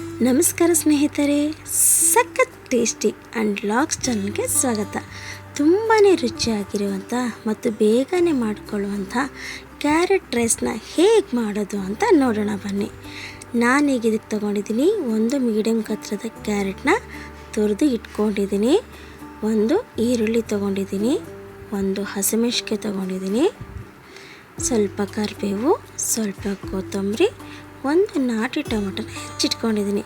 ನಮಸ್ಕಾರ ಸ್ನೇಹಿತರೆ, ಸಖತ್ ಟೇಸ್ಟಿ ಆ್ಯಂಡ್ ಲಾಗ್ಸ್ ಚಾನಲ್ಗೆ ಸ್ವಾಗತ. ತುಂಬಾ ರುಚಿಯಾಗಿರುವಂಥ ಮತ್ತು ಬೇಗನೆ ಮಾಡಿಕೊಳ್ಳುವಂಥ ಕ್ಯಾರೆಟ್ ರೈಸ್ನ ಹೇಗೆ ಮಾಡೋದು ಅಂತ ನೋಡೋಣ ಬನ್ನಿ. ನಾನೀಗ ಇದಕ್ಕೆ ತೊಗೊಂಡಿದ್ದೀನಿ, ಒಂದು ಮೀಡಿಯಮ್ ಗಾತ್ರದ ಕ್ಯಾರೆಟ್ನ ತುರಿದು ಇಟ್ಕೊಂಡಿದ್ದೀನಿ, ಒಂದು ಈರುಳ್ಳಿ ತೊಗೊಂಡಿದ್ದೀನಿ, ಒಂದು ಹಸಿಮೆಣಸಿನಕಾಯಿ ತೊಗೊಂಡಿದ್ದೀನಿ, ಸ್ವಲ್ಪ ಕರಿಬೇವು, ಸ್ವಲ್ಪ ಕೊತ್ತಂಬರಿ, ಒಂದು ನಾಟಿ ಟೊಮೆಟೊನ ಹೆಚ್ಚಿಟ್ಕೊಂಡಿದ್ದೀನಿ,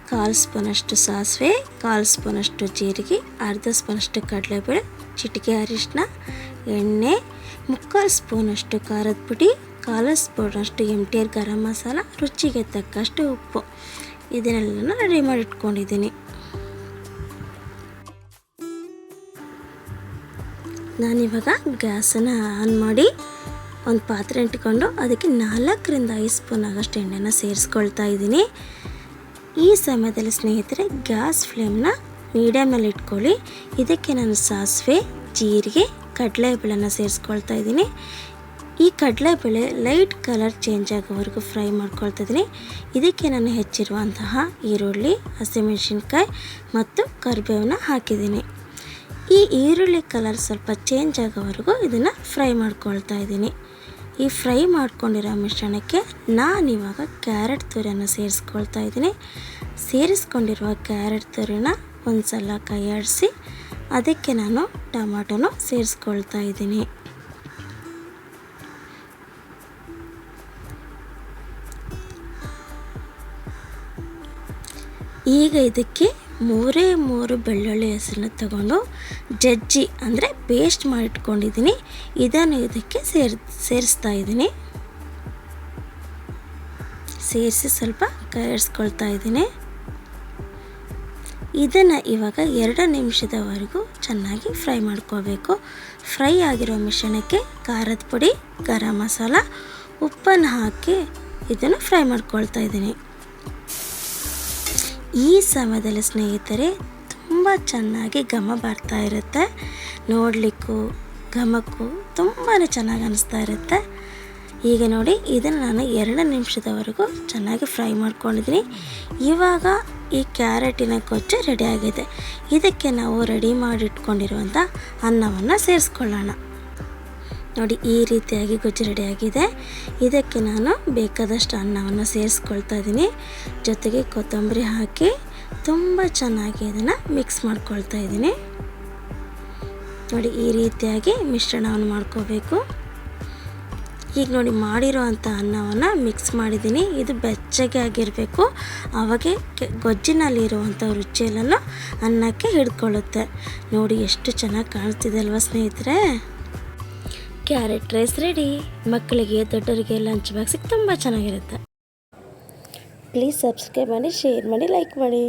1/4 ಸ್ಪೂನಷ್ಟು ಸಾಸಿವೆ, 1/4 ಸ್ಪೂನಷ್ಟು ಜೀರಿಗೆ, ಅರ್ಧ ಸ್ಪೂನಷ್ಟು ಕಡಲೆಬೇಳೆ, ಚಿಟಿಕೆ ಅರಿಶಿನ, ಎಣ್ಣೆ, 3/4 ಸ್ಪೂನಷ್ಟು ಖಾರದ ಪುಡಿ, 1/4 ಸ್ಪೂನಷ್ಟು MTR ಗರಂ ಮಸಾಲ, ರುಚಿಗೆ ತಕ್ಕಷ್ಟು ಉಪ್ಪು. ಇದನ್ನೆಲ್ಲ ರೆಡಿ ಮಾಡಿ ಇಟ್ಕೊಂಡಿದ್ದೀನಿ. ನಾನಿವಾಗ ಗ್ಯಾಸನ್ನು ಆನ್ ಮಾಡಿ ಒಂದು ಪಾತ್ರೆ ಇಟ್ಕೊಂಡು ಅದಕ್ಕೆ 4ರಿಂದ 5 ಸ್ಪೂನ್ ಆಗಷ್ಟು ಎಣ್ಣೆನ ಸೇರಿಸ್ಕೊಳ್ತಾ ಇದ್ದೀನಿ. ಈ ಸಮಯದಲ್ಲಿ ಸ್ನೇಹಿತರೆ ಗ್ಯಾಸ್ ಫ್ಲೇಮ್ನ ಮೀಡಿಯಮಲ್ಲಿ ಇಟ್ಕೊಳ್ಳಿ. ಇದಕ್ಕೆ ನಾನು ಸಾಸಿವೆ, ಜೀರಿಗೆ, ಕಡಲೆಬೇಳೆನ ಸೇರಿಸ್ಕೊಳ್ತಾ ಇದ್ದೀನಿ. ಈ ಕಡಲೆಬೇಳೆ ಲೈಟ್ ಕಲರ್ ಚೇಂಜ್ ಆಗೋವರೆಗೂ ಫ್ರೈ ಮಾಡ್ಕೊಳ್ತಾ ಇದ್ದೀನಿ. ಇದಕ್ಕೆ ನಾನು ಹೆಚ್ಚಿರುವಂತಹ ಈರುಳ್ಳಿ, ಹಸಿಮೆಣಸಿನ್ಕಾಯಿ ಮತ್ತು ಕರಿಬೇವನ್ನ ಹಾಕಿದ್ದೀನಿ. ಈ ಈರುಳ್ಳಿ ಕಲರ್ ಸ್ವಲ್ಪ ಚೇಂಜ್ ಆಗೋವರೆಗೂ ಇದನ್ನು ಫ್ರೈ ಮಾಡ್ಕೊಳ್ತಾ ಇದ್ದೀನಿ. ಈ ಫ್ರೈ ಮಾಡ್ಕೊಂಡಿರೋ ಮಿಶ್ರಣಕ್ಕೆ ನಾನಿವಾಗ ಕ್ಯಾರೆಟ್ ತುರಿಯನ್ನು ಸೇರಿಸ್ಕೊಳ್ತಾ ಇದ್ದೀನಿ. ಸೇರಿಸ್ಕೊಂಡಿರುವ ಕ್ಯಾರೆಟ್ ತುರಿನ ಒಂದು ಸಲ ಕೈ ಆಡಿಸಿ ಅದಕ್ಕೆ ನಾನು ಟೊಮಾಟೊನ ಸೇರಿಸ್ಕೊಳ್ತಾ ಇದ್ದೀನಿ. ಈಗ ಇದಕ್ಕೆ 3 ಬೆಳ್ಳುಳ್ಳಿ ಹೆಸರನ್ನ ತಗೊಂಡು ಜಜ್ಜಿ ಅಂದರೆ ಪೇಸ್ಟ್ ಮಾಡಿಟ್ಕೊಂಡಿದ್ದೀನಿ. ಇದನ್ನು ಇದಕ್ಕೆ ಸೇರಿಸ್ತಾ ಇದ್ದೀನಿ. ಸೇರಿಸಿ ಸ್ವಲ್ಪ ಕೈಯಾಡಿಸ್ಕೊಳ್ತಾ ಇದ್ದೀನಿ. ಇದನ್ನು ಇವಾಗ 2 ನಿಮಿಷದವರೆಗೂ ಚೆನ್ನಾಗಿ ಫ್ರೈ ಮಾಡ್ಕೋಬೇಕು. ಫ್ರೈ ಆಗಿರೋ ಮಿಶ್ರಣಕ್ಕೆ ಖಾರದ ಪುಡಿ, ಗರಂ ಮಸಾಲ, ಉಪ್ಪನ್ನು ಹಾಕಿ ಇದನ್ನು ಫ್ರೈ ಮಾಡ್ಕೊಳ್ತಾ ಇದ್ದೀನಿ. ಈ ಸಮಯದಲ್ಲಿ ಸ್ನೇಹಿತರೆ ತುಂಬ ಚೆನ್ನಾಗಿ ಘಮ ಬರ್ತಾ ಇರುತ್ತೆ. ನೋಡಲಿಕ್ಕೂ ಘಮಕ್ಕೂ ತುಂಬಾ ಚೆನ್ನಾಗಿ ಅನಿಸ್ತಾ ಇರುತ್ತೆ. ಈಗ ನೋಡಿ, ಇದನ್ನು ನಾನು 2 ನಿಮಿಷದವರೆಗೂ ಚೆನ್ನಾಗಿ ಫ್ರೈ ಮಾಡ್ಕೊಂಡಿದ್ದೀನಿ. ಇವಾಗ ಈ ಕ್ಯಾರೆಟಿನ ಗೊಜ್ಜು ರೆಡಿಯಾಗಿದೆ. ಇದಕ್ಕೆ ನಾವು ರೆಡಿ ಮಾಡಿಟ್ಕೊಂಡಿರುವಂಥ ಅನ್ನವನ್ನು ಸೇರಿಸ್ಕೊಳ್ಳೋಣ. ನೋಡಿ, ಈ ರೀತಿಯಾಗಿ ಗೊಜ್ಜು ರೆಡಿಯಾಗಿದೆ. ಇದಕ್ಕೆ ನಾನು ಬೇಕಾದಷ್ಟು ಅನ್ನವನ್ನು ಸೇರಿಸ್ಕೊಳ್ತಾ ಇದ್ದೀನಿ. ಜೊತೆಗೆ ಕೊತ್ತಂಬರಿ ಹಾಕಿ ತುಂಬ ಚೆನ್ನಾಗಿ ಇದನ್ನು ಮಿಕ್ಸ್ ಮಾಡ್ಕೊಳ್ತಾ ಇದ್ದೀನಿ. ನೋಡಿ, ಈ ರೀತಿಯಾಗಿ ಮಿಶ್ರಣವನ್ನು ಮಾಡ್ಕೋಬೇಕು. ಈಗ ನೋಡಿ, ಮಾಡಿರೋವಂಥ ಅನ್ನವನ್ನು ಮಿಕ್ಸ್ ಮಾಡಿದ್ದೀನಿ. ಇದು ಬೆಚ್ಚಗೆ ಆಗಿರಬೇಕು, ಆವಾಗೆ ಗೊಜ್ಜಿನಲ್ಲಿರುವಂಥ ರುಚಿಯೆಲ್ಲನೂ ಅನ್ನಕ್ಕೆ ಹಿಡ್ಕೊಳ್ಳುತ್ತೆ. ನೋಡಿ, ಎಷ್ಟು ಚೆನ್ನಾಗಿ ಕಾಣಿಸ್ತಿದೆ ಅಲ್ವಾ ಸ್ನೇಹಿತರೆ. Carrot rice ready. ಮಕ್ಕಳಿಗೆ, ದೊಡ್ಡವರಿಗೆ ಲಂಚ್ ಬಾಕ್ಸಿಗೆ ತುಂಬ ಚೆನ್ನಾಗಿರುತ್ತೆ. ಪ್ಲೀಸ್ ಸಬ್ಸ್ಕ್ರೈಬ್ ಮಾಡಿ, ಶೇರ್ ಮಾಡಿ, ಲೈಕ್ ಮಾಡಿ.